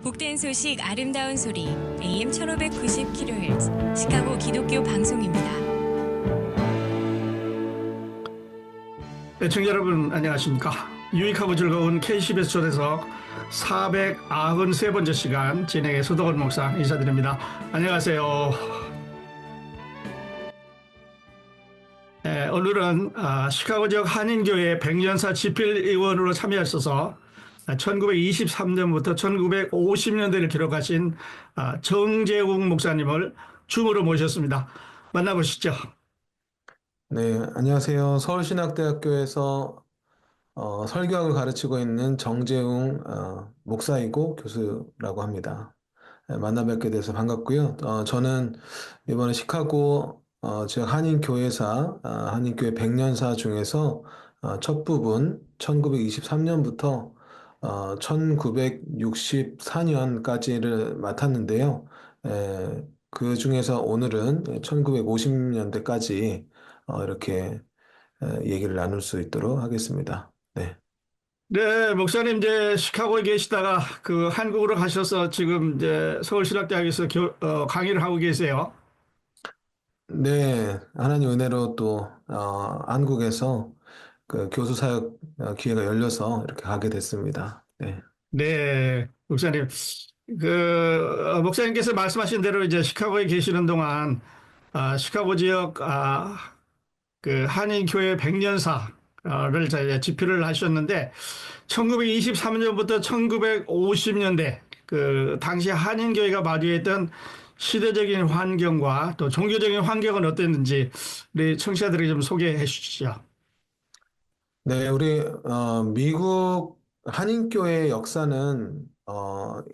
복된 소식 아름다운 소리 AM 1590kHz 시카고 기독교 방송입니다. 애청자 여러분 안녕하십니까. 유익하고 즐거운 KCBS 초대석 493번째 시간 진행의 서덕원 목사 인사드립니다. 안녕하세요. 오늘은 시카고 지역 한인교회 백년사 집필위원으로 참여하셔서 1923년부터 1950년대를 기록하신 정재웅 목사님을 줌으로 모셨습니다. 만나보시죠. 네, 안녕하세요. 서울신학대학교에서 설교학을 가르치고 있는 정재웅 목사이고 교수라고 합니다. 만나 뵙게 돼서 반갑고요. 저는 이번에 시카고 지역 한인교회사, 한인교회 백년사 중에서 첫 부분 1923년부터 1964년까지를 맡았는데요. 그 중에서 오늘은 1950년대까지 이렇게 얘기를 나눌 수 있도록 하겠습니다. 네. 네, 목사님 이제 시카고에 계시다가 그 한국으로 가셔서 지금 이제 서울신학대학에서 강의를 하고 계세요. 네, 하나님 은혜로 또 한국에서 그 교수 사역 기회가 열려서 이렇게 가게 됐습니다. 네. 네, 목사님. 목사님께서 말씀하신 대로 이제 시카고에 계시는 동안 시카고 지역 그 한인교회 백년사를 이제 집필을 하셨는데 1923년부터 1950년대 그 당시 한인교회가 마주했던 시대적인 환경과 또 종교적인 환경은 어땠는지 우리 청취자들에게 좀 소개해 주시죠. 네, 우리 미국 한인교회 역사는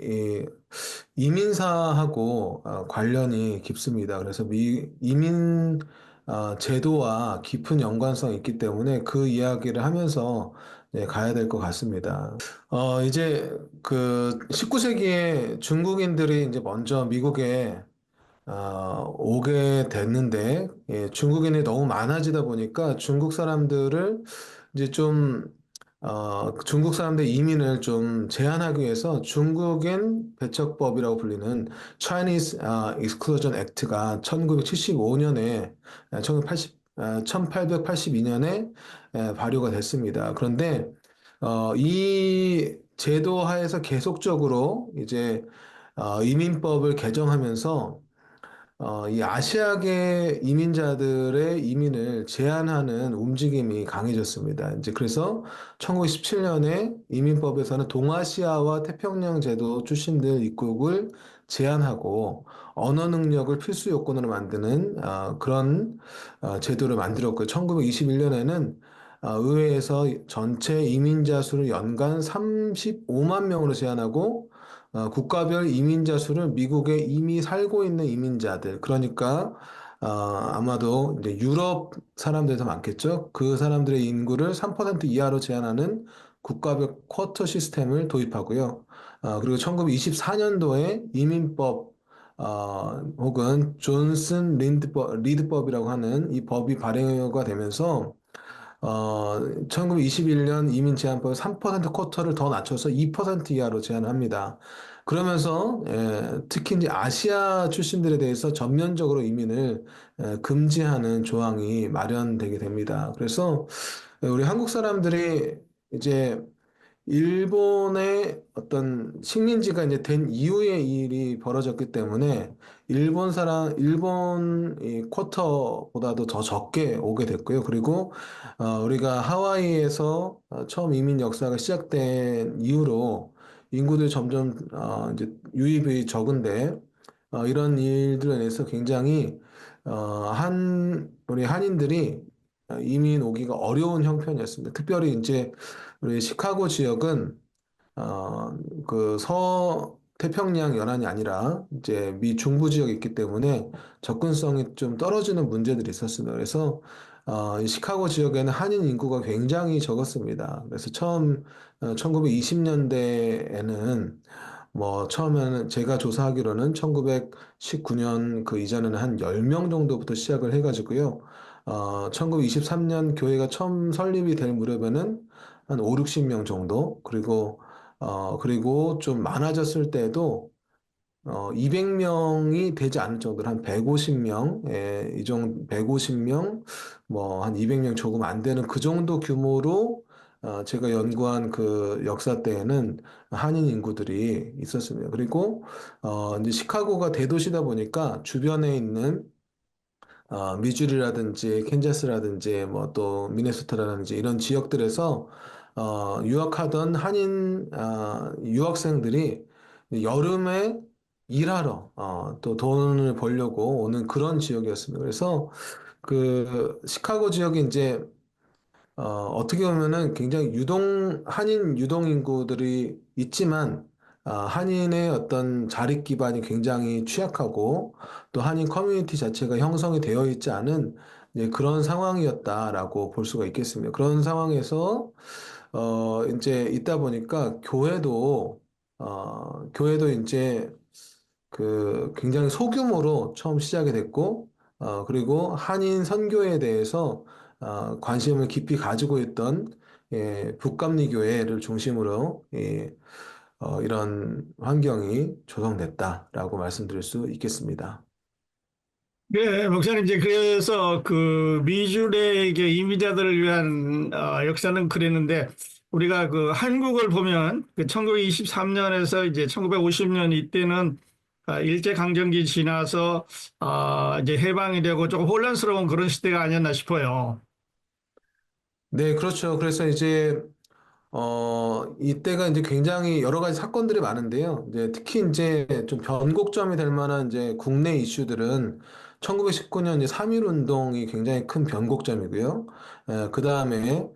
이 이민사하고 관련이 깊습니다. 그래서 이민 제도와 깊은 연관성이 있기 때문에 그 이야기를 하면서 가야 될 것 같습니다. 이제 그 19세기에 중국인들이 이제 먼저 미국에 오게 됐는데, 중국인이 너무 많아지다 보니까 중국 사람들을 이제 좀, 중국 사람들 이민을 좀 제한하기 위해서 중국인 배척법이라고 불리는 Chinese Exclusion Act가 1975년에, 1882년에 발효가 됐습니다. 그런데, 이 제도 하에서 계속적으로 이제 이민법을 개정하면서 이 아시아계 이민자들의 이민을 제한하는 움직임이 강해졌습니다. 이제 그래서 1917년에 이민법에서는 동아시아와 태평양 제도 출신들 입국을 제한하고 언어 능력을 필수 요건으로 만드는 그런 제도를 만들었고요. 1921년에는 의회에서 전체 이민자 수를 연간 35만 명으로 제한하고 국가별 이민자 수를 미국에 이미 살고 있는 이민자들, 그러니까 아마도 이제 유럽 사람들이 더 많겠죠. 그 사람들의 인구를 3% 이하로 제한하는 국가별 쿼터 시스템을 도입하고요. 그리고 1924년도에 이민법 혹은 존슨 리드법이라고 하는 이 법이 발효가 되면서 1921년 이민 제한법에 3% 쿼터를 더 낮춰서 2% 이하로 제한합니다. 그러면서 특히 이제 아시아 출신들에 대해서 전면적으로 이민을 금지하는 조항이 마련되게 됩니다. 그래서 우리 한국 사람들이 이제 일본의 어떤 식민지가 이제 된 이후에 이 일이 벌어졌기 때문에 일본 이 쿼터보다도 더 적게 오게 됐고요. 그리고 우리가 하와이에서 처음 이민 역사가 시작된 이후로 인구들이 점점 이제 유입이 적은데 이런 일들에 대해서 굉장히 우리 한인들이 이민 오기가 어려운 형편이었습니다. 특별히 이제 우리 시카고 지역은 그 서태평양 연안이 아니라 이제 미 중부 지역에 있기 때문에 접근성이 좀 떨어지는 문제들이 있었습니다. 그래서 이 시카고 지역에는 한인 인구가 굉장히 적었습니다. 그래서 처음 1920년대에는 뭐 처음에는 제가 조사하기로는 1919년 그 이전에는 한 10명 정도부터 시작을 해가지고요. 1923년 교회가 처음 설립이 될 무렵에는 한 5, 60명 정도, 그리고 그리고 좀 많아졌을 때도 200명이 되지 않을 정도로 한 150명, 예, 이 정도 150명, 뭐 한 200명 조금 안 되는 그 정도 규모로 제가 연구한 그 역사 때에는 한인 인구들이 있었습니다. 그리고 이제 시카고가 대도시다 보니까 주변에 있는 미주리라든지 캔자스라든지 뭐 또 미네소타라든지 이런 지역들에서 유학하던 한인 유학생들이 여름에 일하러 또 돈을 벌려고 오는 그런 지역이었습니다. 그래서 그 시카고 지역이 이제 어떻게 보면은 굉장히 한인 유동 인구들이 있지만, 한인의 어떤 자립 기반이 굉장히 취약하고, 또 한인 커뮤니티 자체가 형성이 되어 있지 않은 이제 그런 상황이었다라고 볼 수가 있겠습니다. 그런 상황에서, 이제 있다 보니까 교회도 이제 그 굉장히 소규모로 처음 시작이 됐고, 그리고 한인 선교에 대해서 관심을 깊이 가지고 있던 북감리교회를 중심으로 이런 환경이 조성됐다라고 말씀드릴 수 있겠습니다. 네, 목사님 이제 그래서 그 미주의 이민자들을 위한 역사는 그랬는데 우리가 그 한국을 보면 그 1923년에서 이제 1950년 이때는 일제 강점기 지나서 이제 해방이 되고 조금 혼란스러운 그런 시대가 아니었나 싶어요. 네, 그렇죠. 그래서 이제 이때가 이제 굉장히 여러 가지 사건들이 많은데요. 이제 특히 이제 좀 변곡점이 될 만한 이제 국내 이슈들은 1919년 이제 3.1 운동이 굉장히 큰 변곡점이고요. 그 다음에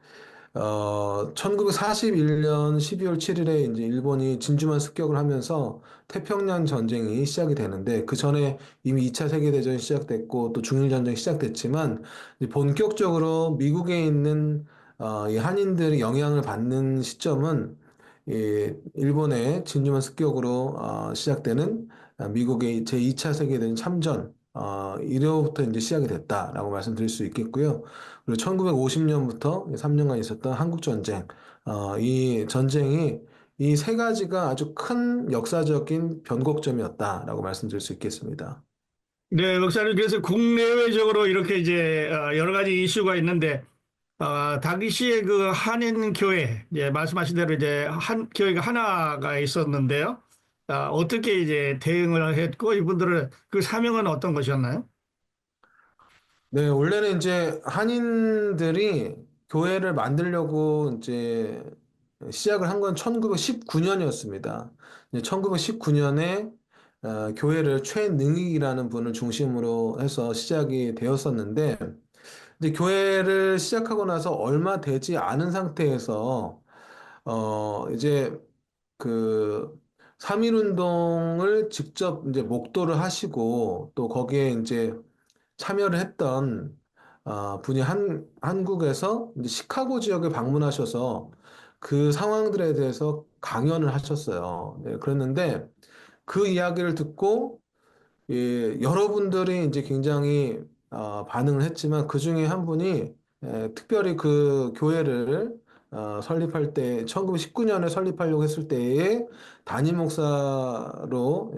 1941년 12월 7일에 이제 일본이 진주만 습격을 하면서 태평양 전쟁이 시작이 되는데 그 전에 이미 2차 세계대전이 시작됐고 또 중일 전쟁이 시작됐지만 이제 본격적으로 미국에 있는 이 한인들이 영향을 받는 시점은 이 일본의 진주만 습격으로 시작되는 미국의 제2차 세계대전 참전 이로부터 이제 시작이 됐다라고 말씀드릴 수 있겠고요. 그리고 1950년부터 3년간 있었던 한국전쟁, 이 전쟁이 이 세 가지가 아주 큰 역사적인 변곡점이었다라고 말씀드릴 수 있겠습니다. 네, 목사님 그래서 국내외적으로 이렇게 이제 여러 가지 이슈가 있는데 당시에 그 한인 교회, 예, 말씀하신 대로 이제 한 교회가 하나가 있었는데요. 어떻게 이제 대응을 했고 이분들은 그 사명은 어떤 것이었나요? 네, 원래는 이제 한인들이 교회를 만들려고 이제 시작을 한 건 1919년이었습니다. 1919년에 교회를 최능익이라는 분을 중심으로 해서 시작이 되었었는데, 이제 교회를 시작하고 나서 얼마 되지 않은 상태에서, 이제 그 3.1 운동을 직접 이제 목도를 하시고, 또 거기에 이제 참여를 했던 분이 한국에서 이제 시카고 지역에 방문하셔서 그 상황들에 대해서 강연을 하셨어요. 네, 그랬는데 그 이야기를 듣고 여러분들이 이제 굉장히 반응을 했지만 그 중에 한 분이 특별히 그 교회를 설립할 때 1919년에 설립하려고 했을 때에 담임 목사로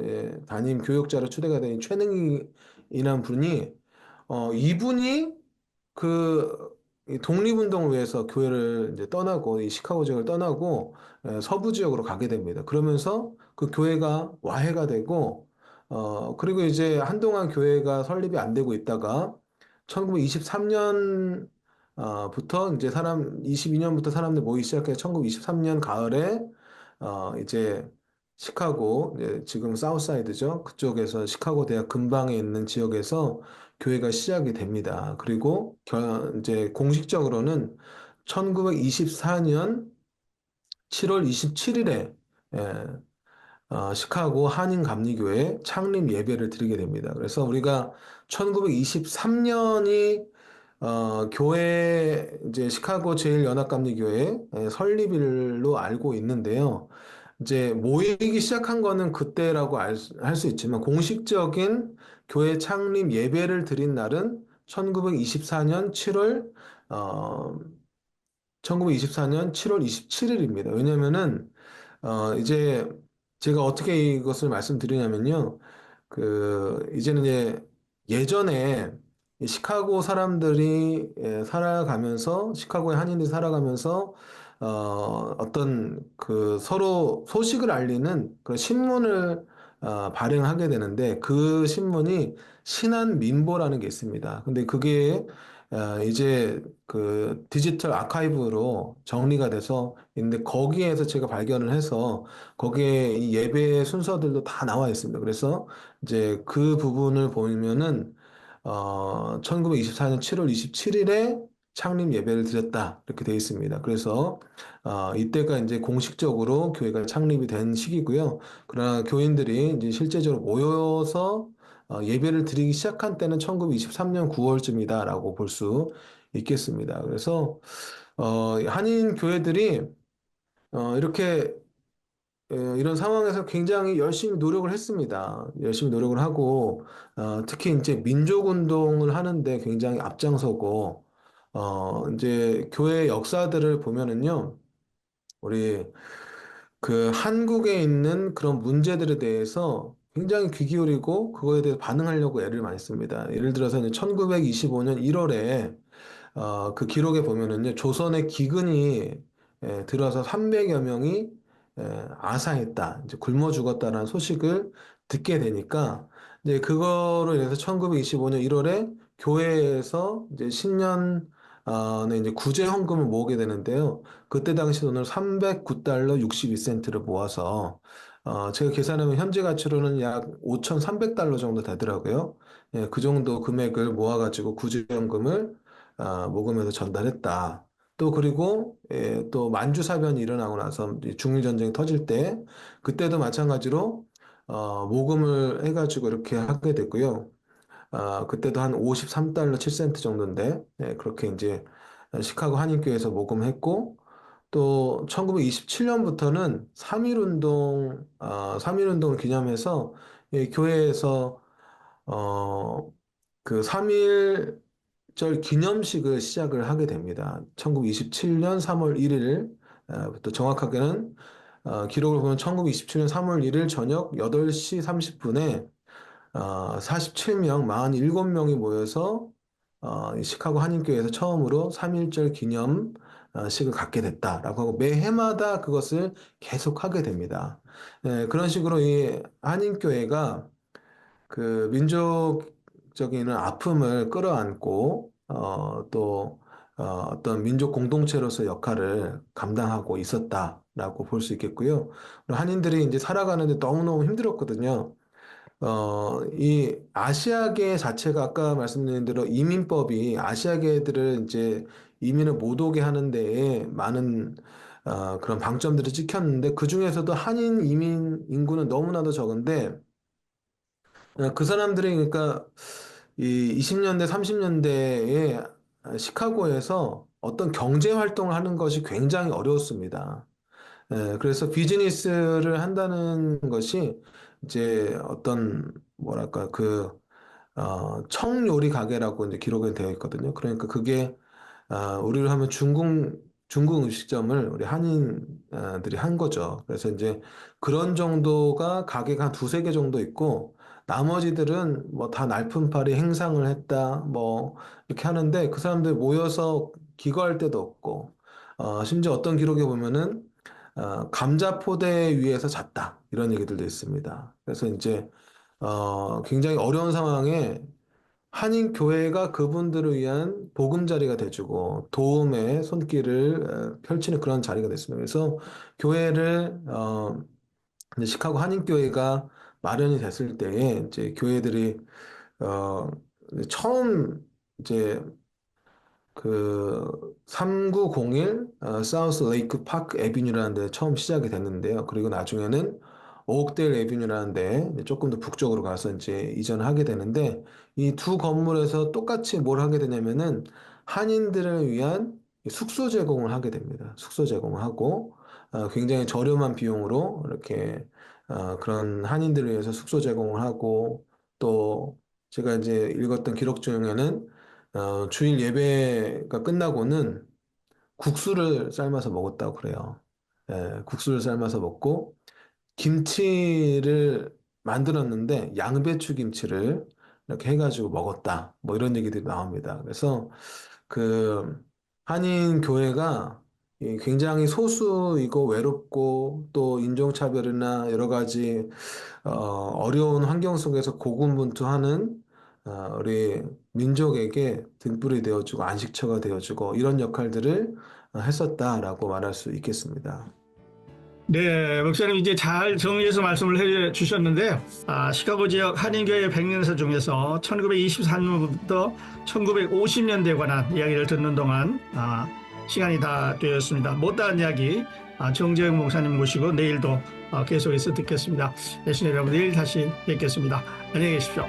담임 교역자로 초대가 된 최능이라는 분이 이분이 이 독립운동을 위해서 교회를 이제 떠나고, 이 시카고 지역을 떠나고, 서부 지역으로 가게 됩니다. 그러면서 그 교회가 와해가 되고, 그리고 이제 한동안 교회가 설립이 안 되고 있다가, 1923년, 부터 이제 22년부터 사람들 모이기 시작해 1923년 가을에, 이제 시카고, 이제 지금 사우사이드죠. 그쪽에서 시카고 대학 근방에 있는 지역에서 교회가 시작이 됩니다. 그리고 이제 공식적으로는 1924년 7월 27일에 시카고 한인감리교회 창립 예배를 드리게 됩니다. 그래서 우리가 1923년이 교회 이제 시카고 제일연합감리교회 설립일로 알고 있는데요. 이제 모이기 시작한 거는 그때라고 할 수 있지만 공식적인 교회 창립 예배를 드린 날은 1924년 7월 어 1924년 7월 27일입니다. 왜냐면은 이제 제가 어떻게 이것을 말씀드리냐면요. 이제는 이제 예전에 이 시카고 사람들이 살아가면서, 시카고의 한인들이 살아가면서, 어떤 서로 소식을 알리는 그런 신문을 발행하게 되는데 그 신문이 신한민보라는 게 있습니다. 근데 그게 이제 디지털 아카이브로 정리가 돼서 있는데 거기에서 제가 발견을 해서 거기에 이 예배 순서들도 다 나와 있습니다. 그래서 이제 그 부분을 보면은 1924년 7월 27일에 창립 예배를 드렸다 이렇게 되어 있습니다. 그래서 이때가 이제 공식적으로 교회가 창립이 된 시기고요. 그러나 교인들이 이제 실제적으로 모여서 예배를 드리기 시작한 때는 1923년 9월쯤이다라고 볼 수 있겠습니다. 그래서 한인 교회들이 이렇게 이런 상황에서 굉장히 열심히 노력을 했습니다. 열심히 노력을 하고, 특히 이제 민족운동을 하는데 굉장히 앞장서고, 이제 교회 역사들을 보면은요, 우리 한국에 있는 그런 문제들에 대해서 굉장히 귀 기울이고, 그거에 대해서 반응하려고 애를 많이 씁니다. 예를 들어서 이제 1925년 1월에 그 기록에 보면은요, 조선의 기근이 들어서 300여 명이 아사했다, 이제 굶어 죽었다라는 소식을 듣게 되니까, 이제 그거로 인해서 1925년 1월에 교회에서 이제 신년 네, 이제 구제 헌금을 모으게 되는데요. 그때 당시 돈으로 309달러 62센트를 모아서 제가 계산하면 현재 가치로는 약 5,300달러 정도 되더라고요. 예, 그 정도 금액을 모아가지고 구제연금을 모금해서 전달했다. 또 그리고 또 만주사변이 일어나고 나서 이제 중일전쟁이 터질 때 그때도 마찬가지로 모금을 해가지고 이렇게 하게 됐고요. 그때도 한 53달러 7센트 정도인데 그렇게 이제 시카고 한인교회에서 모금했고 또 1927년부터는 3.1운동을 기념해서 교회에서 어, 3.1절 기념식을 시작을 하게 됩니다. 1927년 3월 1일, 또 정확하게는 기록을 보면 1927년 3월 1일 저녁 8시 30분에 47명, 47명이 모여서 이 시카고 한인교회에서 처음으로 3.1절 기념식을 갖게 됐다라고 하고 매해마다 그것을 계속하게 됩니다. 그런 식으로 이 한인교회가 민족적인 아픔을 끌어안고 또 어떤 민족 공동체로서 역할을 감당하고 있었다라고 볼 수 있겠고요. 한인들이 이제 살아가는데 너무너무 힘들었거든요. 이 아시아계 자체가 아까 말씀드린 대로 이민법이 아시아계들을 이제 이민을 못 오게 하는 데에 많은 그런 방점들이 찍혔는데 그 중에서도 한인 이민 인구는 너무나도 적은데 그 사람들이 그러니까 이 20년대, 30년대에 시카고에서 어떤 경제 활동을 하는 것이 굉장히 어려웠습니다. 그래서 비즈니스를 한다는 것이 이제 어떤 뭐랄까 청요리 가게라고 이제 기록이 되어 있거든요. 그러니까 그게 우리로 하면 중국 음식점을 우리 한인들이 한 거죠. 그래서 이제 그런 정도가 가게가 한 두세 개 정도 있고, 나머지들은 뭐 다 날품팔이 행상을 했다, 뭐, 이렇게 하는데 그 사람들 모여서 기거할 데도 없고, 심지어 어떤 기록에 보면은, 감자포대 위에서 잤다. 이런 얘기들도 있습니다. 그래서 이제, 굉장히 어려운 상황에 한인 교회가 그분들을 위한 보금자리가 돼주고 도움의 손길을 펼치는 그런 자리가 됐습니다. 그래서 교회를 이제 시카고 한인 교회가 마련이 됐을 때에 이제 교회들이 어 처음 이제 3901 사우스 레이크 파크 애비뉴라는 데 처음 시작이 됐는데요. 그리고 나중에는 오옥데일 애비뉴라는 데 조금 더 북쪽으로 가서 이제 이전을 하게 되는데 이 두 건물에서 똑같이 뭘 하게 되냐면은 한인들을 위한 숙소 제공을 하게 됩니다. 숙소 제공을 하고 굉장히 저렴한 비용으로 이렇게 그런 한인들을 위해서 숙소 제공을 하고 또 제가 이제 읽었던 기록 중에는 주일 예배가 끝나고는 국수를 삶아서 먹었다고 그래요. 국수를 삶아서 먹고 김치를 만들었는데 양배추 김치를 이렇게 해가지고 먹었다. 뭐 이런 얘기들이 나옵니다. 그래서 그 한인 교회가 굉장히 소수이고 외롭고 또 인종차별이나 여러 가지 어려운 환경 속에서 고군분투하는 우리 민족에게 등불이 되어주고 안식처가 되어주고 이런 역할들을 했었다라고 말할 수 있겠습니다. 네, 목사님 이제 잘 정리해서 말씀을 해 주셨는데, 시카고 지역 한인교회 100년사 중에서 1924년부터 1950년대에 관한 이야기를 듣는 동안 시간이 다 되었습니다. 못다한 이야기 정재영 목사님 모시고 내일도 계속해서 듣겠습니다. 예수님 여러분 내일 다시 뵙겠습니다. 안녕히 계십시오.